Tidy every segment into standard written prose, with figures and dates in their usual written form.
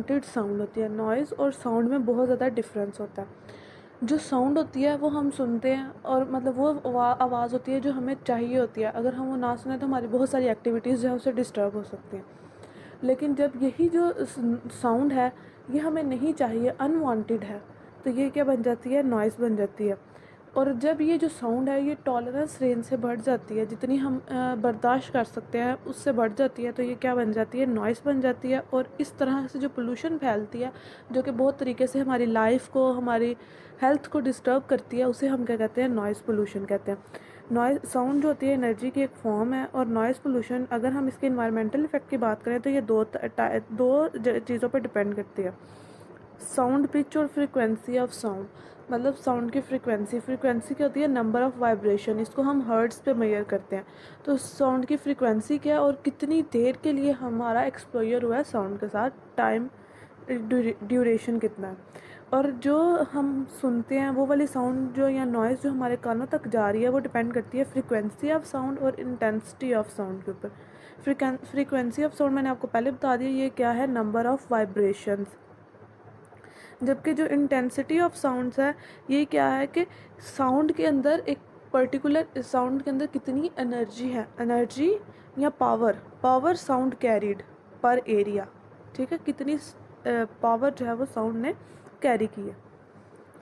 Wanted sound होती है। Noise और साउंड में बहुत ज़्यादा डिफरेंस होता है। जो साउंड होती है वो हम सुनते हैं और मतलब वो आवाज़ होती है जो हमें चाहिए होती है। अगर हम वो ना सुने तो हमारी बहुत सारी एक्टिविटीज़ जो है उससे डिस्टर्ब हो सकती हैं। लेकिन जब यही जो साउंड है ये हमें नहीं चाहिए, अनवांटेड है, तो ये क्या बन जाती है, नॉइज़ बन जाती है। और जब ये जो साउंड है ये टॉलरेंस रेंज से बढ़ जाती है, जितनी हम बर्दाश्त कर सकते हैं उससे बढ़ जाती है, तो ये क्या बन जाती है, नॉइज़ बन जाती है। और इस तरह से जो पोल्यूशन फैलती है जो कि बहुत तरीके से हमारी लाइफ को, हमारी हेल्थ को डिस्टर्ब करती है, उसे हम क्या कहते हैं, नॉइज़ पोल्यूशन कहते हैं। नॉइज़ साउंड जो होती है एनर्जी की एक फॉर्म है। और नॉइज़ पोल्यूशन अगर हम इसके इन्वायरमेंटल इफेक्ट की बात करें तो ये दो चीज़ों पर डिपेंड करती है। साउंड पिच और फ्रीक्वेंसी ऑफ साउंड, मतलब साउंड की फ्रीक्वेंसी क्या होती है, नंबर ऑफ वाइब्रेशन, इसको हम हर्ट्ज़ पे मेजर करते हैं। तो साउंड की फ्रीक्वेंसी क्या है और कितनी देर के लिए हमारा एक्सपोजर हुआ है साउंड के साथ, टाइम ड्यूरेशन कितना है। और जो हम सुनते हैं वो वाली साउंड जो या नॉइज़ जो हमारे कानों तक जा रही है वो डिपेंड करती है फ्रीक्वेंसी ऑफ साउंड और इंटेंसिटी ऑफ साउंड के ऊपर। फ्रीक्वेंसी ऑफ साउंड मैंने आपको पहले बता दिया, ये क्या है, नंबर ऑफ वाइब्रेशंस। जबकि जो इंटेंसिटी ऑफ साउंड्स है ये क्या है कि साउंड के अंदर एक पर्टिकुलर साउंड के अंदर कितनी एनर्जी है, एनर्जी या पावर साउंड कैरीड पर एरिया, ठीक है, कितनी पावर जो है वो साउंड ने कैरी की है।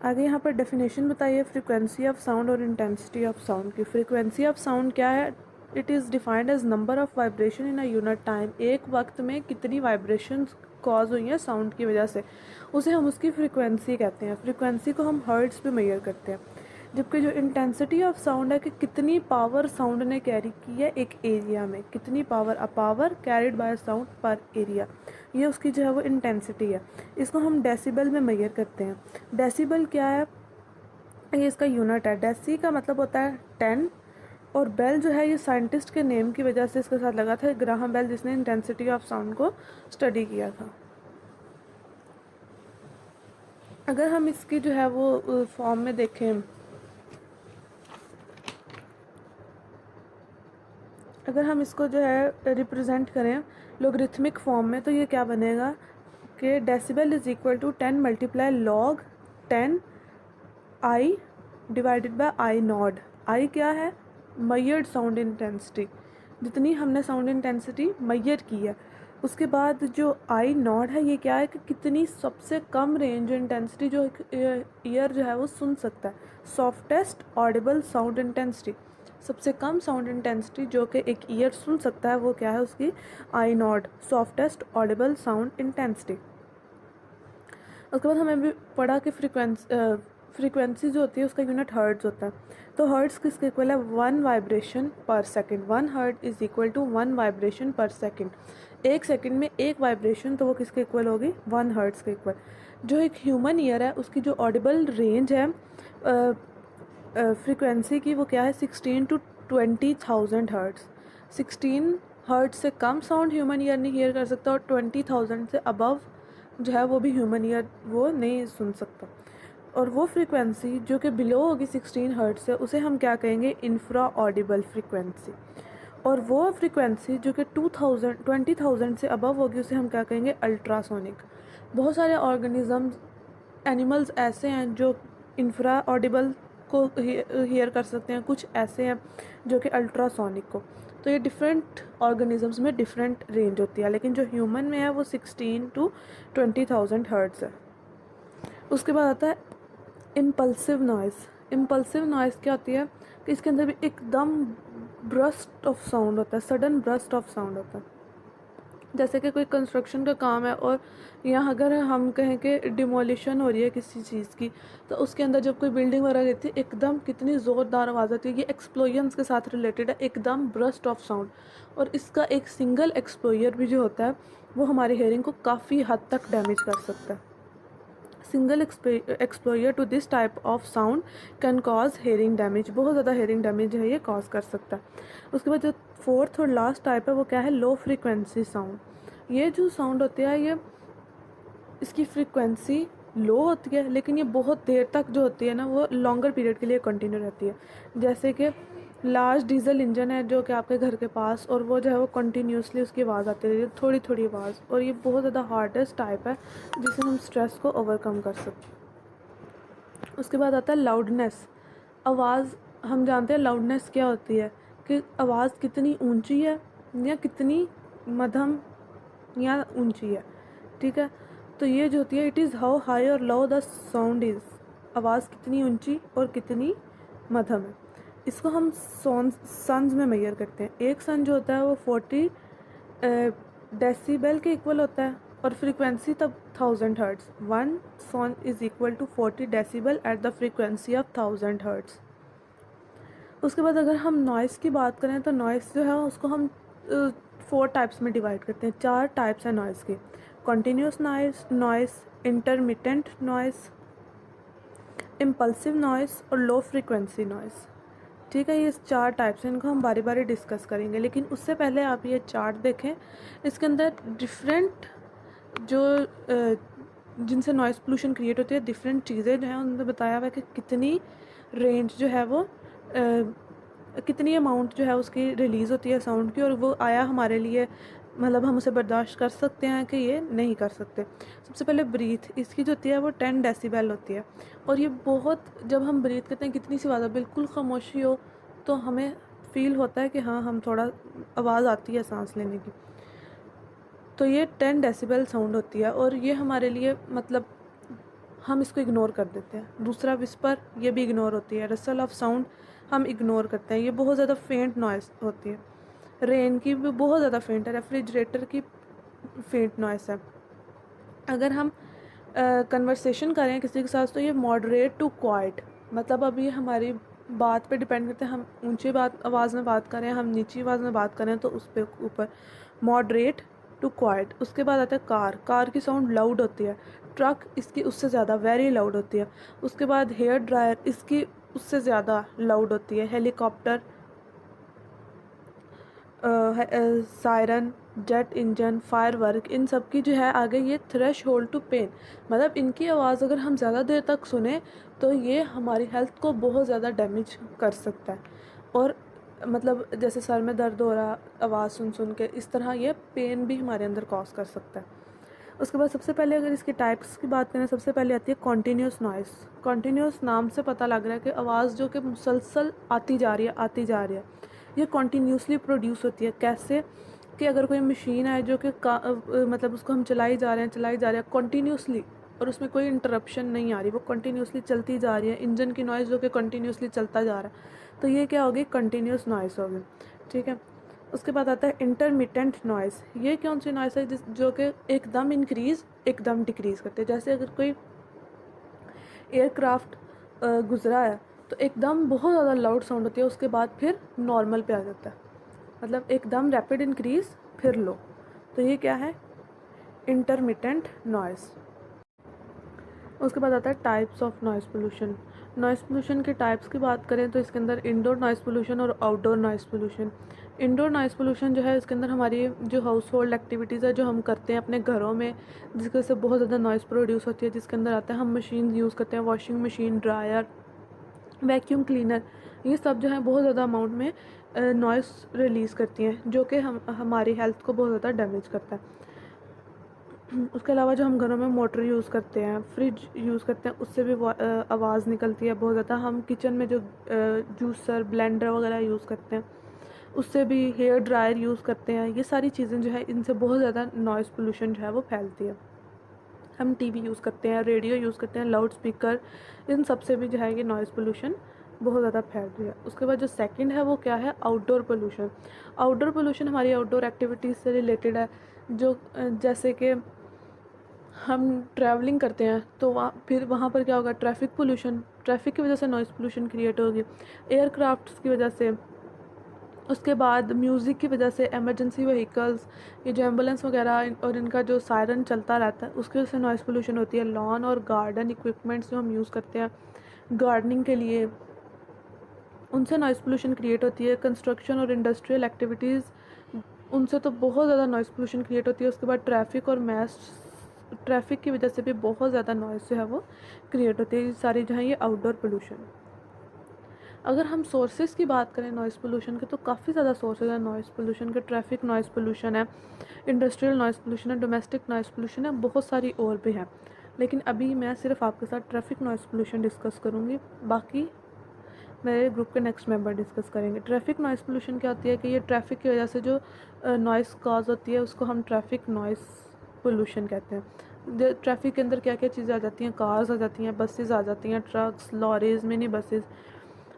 आगे यहाँ पर डेफिनेशन बताइए फ्रीक्वेंसी ऑफ साउंड और इंटेंसिटी ऑफ साउंड की। फ्रीक्वेंसी ऑफ साउंड क्या है, it is defined as number of vibration in a unit time, एक वक्त में कितनी वाइब्रेशंस कॉज हुई हैं साउंड की वजह से, उसे हम उसकी फ्रीक्वेंसी कहते हैं। फ्रीक्वेंसी को हम हर्ट्ज़ पे मेजर करते हैं। जबकि जो इंटेंसिटी ऑफ साउंड है कि कितनी पावर साउंड ने कैरी की है एक एरिया में, कितनी power, a power carried by sound पर एरिया, ये उसकी जो है वो इंटेंसिटी है। इसको हम डेसिबल में मेजर करते हैं। डेसिबल क्या है, ये इसका यूनिट है। डेसी का मतलब होता है 10, और बेल जो है ये साइंटिस्ट के नेम की वजह से इसके साथ लगा था, ग्राहम बेल, जिसने इंटेंसिटी ऑफ साउंड को स्टडी किया था। अगर हम इसकी जो है वो फॉर्म में देखें, अगर हम इसको जो है रिप्रेजेंट करें लोगरिथमिक फॉर्म में, तो ये क्या बनेगा कि decibel is equal to 10 multiply log 10 I divided by I nought. I क्या है, मेजर्ड साउंड इंटेंसिटी, जितनी हमने साउंड इंटेंसिटी मेजर की है। उसके बाद जो आई नॉड है ये क्या है कि कितनी सबसे कम रेंज इंटेंसिटी जो ईयर जो है वो सुन सकता है, सॉफ्टेस्ट ऑडिबल साउंड इंटेंसिटी, सबसे कम साउंड इंटेंसिटी जो कि एक ईयर सुन सकता है वो क्या है, उसकी I nought, softest audible sound intensity. उसके बाद हमें भी पढ़ा कि फ्रीक्वेंसी जो होती है उसका यूनिट हर्ट्ज होता है। तो हर्ट्ज किसके इक्वल है, 1 vibration per second. 1 hertz is equal to 1 vibration per second. एक सेकंड में एक वाइब्रेशन, तो वो किसके इक्वल होगी, 1 हर्ट्ज के इक्वल। जो एक ह्यूमन ईयर है उसकी जो ऑडिबल रेंज है फ्रीक्वेंसी की, वो क्या है, 16 टू 20,000 हर्ट्ज। 16 हर्ट्ज से कम साउंड ह्यूमन ईयर नहीं हियर कर सकता, और 20,000 से अबव जो है वो भी ह्यूमन ईयर वो नहीं सुन सकता। और वो फ्रीक्वेंसी जो कि बिलो होगी 16 हर्ट्ज से, उसे हम क्या कहेंगे, इंफ्रा ऑडिबल फ्रीक्वेंसी। और वो फ्रीक्वेंसी जो कि 20,000 से अबव होगी उसे हम क्या कहेंगे, अल्ट्रासोनिक। बहुत सारे ऑर्गेनिजम्स, एनिमल्स ऐसे हैं जो इंफ्रा ऑडिबल को हियर कर सकते हैं, कुछ ऐसे हैं जो कि अल्ट्रासोनिक को। तो ये डिफरेंट ऑर्गेनिजम्स में डिफरेंट रेंज होती है, लेकिन जो ह्यूमन में है वो 16 टू 20,000 हर्ट्ज है। उसके बाद आता है इम्पल्सिव नॉइज़। इम्पल्सिव नॉइज़ क्या होती है कि इसके अंदर भी एकदम ब्रस्ट ऑफ साउंड होता है, सडन ब्रस्ट ऑफ साउंड होता है। जैसे कि कोई कंस्ट्रक्शन का काम है और यहाँ अगर हम कहें कि डिमोलिशन हो रही है किसी चीज़ की, तो उसके अंदर जब कोई बिल्डिंग वगैरह गिरती है एकदम कितनी ज़ोरदार आवाज़ आती है। ये एक्सप्लोजन्स के साथ रिलेटेड है, एकदम ब्रस्ट ऑफ साउंड। और इसका एक सिंगल एक्सप्लोजर भी जो होता है वो हमारी हेयरिंग को काफ़ी हद तक डैमेज कर सकता है। Single exposure to this type of sound can cause hearing damage, बहुत ज़्यादा हेयरिंग डैमेज है ये कॉज कर सकता है। उसके बाद जो फोर्थ और लास्ट टाइप है वो क्या है, लो फ्रीक्वेंसी साउंड। ये जो साउंड होती है ये, इसकी फ्रीक्वेंसी लो होती है लेकिन ये बहुत देर तक जो होती है ना वो लॉन्गर पीरियड के लिए कंटिन्यू रहती है। जैसे कि लार्ज डीजल इंजन है जो कि आपके घर के पास, और वो जो है वो कंटिन्यूसली उसकी आवाज़ आती रहती है, थोड़ी थोड़ी आवाज़, और ये बहुत ज़्यादा हार्डेस्ट टाइप है जिससे हम स्ट्रेस को ओवरकम कर सकते। उसके बाद आता है लाउडनेस। आवाज़, हम जानते हैं लाउडनेस क्या होती है, कि आवाज़ कितनी ऊंची है या कितनी मध्यम या ऊंची है, ठीक है। तो ये जो होती है, इट इज़ हाउ हाई और लो द साउंड इज़, आवाज़ कितनी ऊंची और कितनी मध्यम है। इसको हम सन्स में मेजर करते हैं। एक सन जो होता है वो 40 डेसिबल के इक्वल होता है, और फ्रीक्वेंसी तब 1000 hertz. One sone is equal to 40 decibel at the frequency of 1000 hertz. उसके बाद अगर हम नॉइज़ की बात करें तो नॉइज़ जो है उसको हम 4 टाइप्स में डिवाइड करते हैं। 4 टाइप्स हैं नॉइज़ की: continuous noise, intermittent noise, impulsive noise और लो फ्रीक्वेंसी नॉइज़, ठीक है। ये 4 टाइप्स हैं, इनको हम बारी बारी डिस्कस करेंगे, लेकिन उससे पहले आप ये चार्ट देखें। इसके अंदर डिफरेंट जो जिनसे नॉइज़ पोल्यूशन क्रिएट होती है, डिफरेंट चीज़ें जो हैं उनमें बताया हुआ है कि कितनी रेंज जो है वो कितनी अमाउंट जो है उसकी रिलीज़ होती है साउंड की, और वो आया हमारे लिए, मतलब हम उसे बर्दाश्त कर सकते हैं कि ये नहीं कर सकते। सबसे पहले ब्रीथ, इसकी जो होती है वो 10 डेसिबल होती है, और ये बहुत, जब हम ब्रीथ करते हैं कितनी सी आवाज़, बिल्कुल खामोशी हो तो हमें फील होता है कि हाँ, हम थोड़ा आवाज़ आती है सांस लेने की, तो ये 10 डेसिबल साउंड होती है, और ये हमारे लिए, मतलब हम इसको इग्नोर कर देते हैं। दूसरा विस्पर, ये भी इग्नोर होती है। रसल ऑफ साउंड हम इग्नोर करते हैं, ये बहुत ज़्यादा फेंट नॉइस होती है। रेन की भी बहुत ज़्यादा फेंट है, रेफ्रिजरेटर की फेंट नॉइस है। अगर हम कन्वर्सेशन करें किसी के साथ तो ये मॉडरेट टू क्वाइट, मतलब अब ये हमारी बात पे डिपेंड करते हैं, हम ऊंची आवाज़ में बात करें, हम नीची आवाज़ में बात करें, तो उस पे ऊपर मॉडरेट टू क्वाइट। उसके बाद आता है कार की साउंड लाउड होती है। ट्रक, इसकी उससे ज़्यादा वेरी लाउड होती है। उसके बाद हेयर ड्रायर, इसकी उससे ज़्यादा लाउड होती है। Helicopter, siren, jet engine, firework, इन सब की जो है आगे ये थ्रेश होल्ड टू पेन, मतलब इनकी आवाज़ अगर हम ज़्यादा देर तक सुने तो ये हमारी हेल्थ को बहुत ज़्यादा डैमेज कर सकता है, और मतलब जैसे सर में दर्द हो रहा आवाज़ सुन सुन के, इस तरह ये पेन भी हमारे अंदर कॉज कर सकता है। उसके बाद सबसे पहले अगर इसके टाइप्स की बात करें, सबसे पहले आती है कॉन्टीन्यूस नॉइस। कॉन्टीन्यूस नाम से पता लग रहा है कि आवाज़ जो कि मुसलसल आती जा रही है, ये कॉन्टीन्यूसली प्रोड्यूस होती है। कैसे कि अगर कोई मशीन है जो कि मतलब उसको हम चलाई जा रहे हैं कॉन्टीन्यूसली, और उसमें कोई इंटरप्शन नहीं आ रही, वो कंटिन्यूसली चलती जा रही है। इंजन की नॉइज़ जो कि कंटिन्यूसली चलता जा रहा है, तो ये क्या होगी, कंटिन्यूस नॉइज़ होगी, ठीक है। उसके बाद आता है इंटरमिटेंट नॉइज़। ये कौन सी नॉइज़ है जो कि एकदम इंक्रीज़ एकदम डिक्रीज़ करते हैं। जैसे अगर कोई एयरक्राफ्ट गुजरा है तो एकदम बहुत ज़्यादा लाउड साउंड होती है, उसके बाद फिर नॉर्मल पे आ जाता है, मतलब एकदम रैपिड इंक्रीज़ फिर लो, तो ये क्या है, इंटरमिटेंट नॉइज़। उसके बाद आता है types of noise pollution. Noise pollution के टाइप्स की बात करें तो इसके अंदर इंडोर नॉइज़ पोल्यूशन और outdoor noise pollution. Indoor noise pollution जो है, इसके अंदर हमारी जो हाउस होल्ड एक्टिविटीज़ है जो हम करते हैं अपने घरों में, जिसकी वजह से बहुत ज़्यादा नॉइज़ प्रोड्यूस होती है, जिसके अंदर आता है हम मशीन यूज़ करते हैं, washing machine, dryer, vacuum cleaner, ये सब जो है बहुत ज़्यादा अमाउंट में नॉइज़ रिलीज़ करती हैं, जो कि हमारी हेल्थ को बहुत ज़्यादा डैमेज करता है। उसके अलावा जो हम घरों में मोटर यूज़ करते हैं, फ्रिज यूज़ करते हैं, उससे भी आवाज़ निकलती है बहुत ज़्यादा। हम किचन में जो जूसर, ब्लेंडर वगैरह यूज़ करते हैं, उससे भी, हेयर ड्रायर यूज़ करते हैं, ये सारी चीज़ें जो है इनसे बहुत ज़्यादा नॉइज़ पोल्यूशन जो है वो फैलती है। हम टीवी यूज़ करते हैं, रेडियो यूज़ करते हैं, लाउड स्पीकर, इन सब से भी जो है ये नॉइज़ पोल्यूशन बहुत ज़्यादा फैल रही है। उसके बाद जो सेकंड है वो क्या है, आउटडोर पोल्यूशन। आउटडोर पोल्यूशन हमारी आउटडोर एक्टिविटीज़ से रिलेटेड है, जो जैसे कि हम ट्रैवलिंग करते हैं तो वहाँ पर क्या होगा, ट्रैफिक पोल्यूशन, ट्रैफिक की वजह से नॉइज़ पोल्यूशन क्रिएट होगी, एयरक्राफ्ट्स की वजह से। उसके बाद म्यूज़िक की वजह से, इमरजेंसी व्हीकल्स, ये जो एम्बुलेंस वगैरह और इनका जो सायरन चलता रहता है उसकी वजह से नॉइज़ पोल्यूशन होती है। लॉन और गार्डन इक्विपमेंट्स जो हम यूज़ करते हैं गार्डनिंग के लिए, उनसे नॉइज़ पोल्यूशन क्रिएट होती है। कंस्ट्रक्शन और इंडस्ट्रियल एक्टिविटीज़, उनसे तो बहुत ज़्यादा नॉइज़ पोल्यूशन क्रिएट होती है। उसके बाद ट्रैफिक की वजह से भी बहुत ज़्यादा नॉइज़ जो है वो क्रिएट होती है। ये सारी जो है ये आउटडोर पोल्यूशन। अगर हम सोर्सेज़ की बात करें नॉइज़ पोल्यूशन के, तो काफ़ी ज़्यादा सोर्सेज हैं नॉइज़ पोल्यूशन के। ट्रैफिक नॉइज़ पोल्यूशन है, इंडस्ट्रियल नॉइज़ पोल्यूशन है, डोमेस्टिक नॉइज़ पोल्यूशन है, बहुत सारी और भी हैं। लेकिन अभी मैं सिर्फ आपके साथ ट्रैफिक नॉइज़ पोल्यूशन डिस्कस करूँगी, बाकी मेरे ग्रुप के नेक्स्ट मेंबर डिस्कस करेंगे। ट्रैफिक नॉइज़ पोल्यूशन क्या होती है कि ये ट्रैफिक की वजह से जो नॉइज़ कॉज होती है उसको हम ट्रैफिक नॉइज़ पोल्यूशन कहते हैं। ट्रैफिक के अंदर क्या क्या चीज़ें आ जाती हैं, कार्स आ जाती हैं, बसेस आ जाती हैं, ट्रक्स, लॉरीज, मिनी बसेस,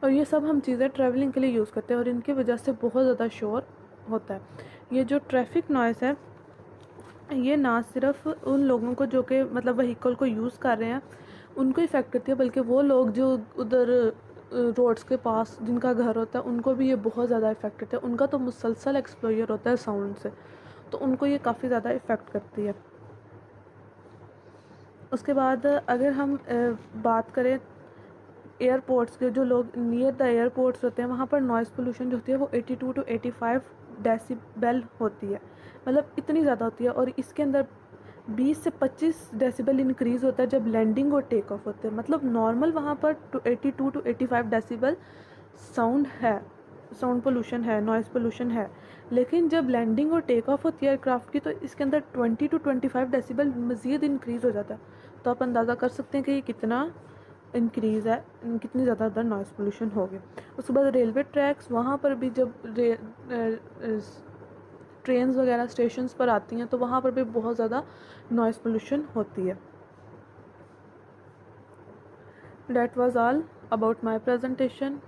और ये सब हम चीज़ें ट्रैवलिंग के लिए यूज़ करते हैं और इनकी वजह से बहुत ज़्यादा शोर होता है। ये जो ट्रैफिक नॉइज़ है ये ना सिर्फ उन लोगों को जो कि मतलब व्हीकल को यूज़ कर रहे हैं उनको इफ़ेक्ट करती है, बल्कि वो लोग जो उधर रोड्स के पास जिनका घर होता है उनको भी ये बहुत ज़्यादा इफ़ेक्ट करता है। उनका तो मुसलसल एक्सपोजर होता है साउंड से, तो उनको ये काफ़ी ज़्यादा इफ़ेक्ट करती है। उसके बाद अगर हम बात करें एयरपोर्ट्स के, जो लोग नियर द एयरपोर्ट्स होते हैं वहाँ पर नॉइज़ पोल्यूशन जो होती है वो 82 to 85 डेसिबल होती है, मतलब इतनी ज़्यादा होती है। और इसके अंदर 20 से 25 डेसिबल इंक्रीज़ होता है जब लैंडिंग और टेक ऑफ होते हैं। मतलब नॉर्मल वहाँ पर 82 to 85 डेसिबल साउंड है, साउंड पोल्यूशन है, नॉइज़ पोल्यूशन है। लेकिन जब लैंडिंग और टेक ऑफ होती है एयरक्राफ्ट की तो इसके अंदर 20 to 25 डेसिबल मज़ीद इंक्रीज़ हो जाता है। तो आप अंदाज़ा कर सकते हैं कि ये कितना इंक्रीज़ है, कितनी ज़्यादा उधर नॉइज़ पोल्यूशन हो गया। उसके बाद रेलवे ट्रैक्स, वहाँ पर भी जब ट्रेन्स वगैरह स्टेशंस पर आती हैं तो वहाँ पर भी बहुत ज़्यादा नॉइज़ पोल्यूशन होती है। That was all about my presentation.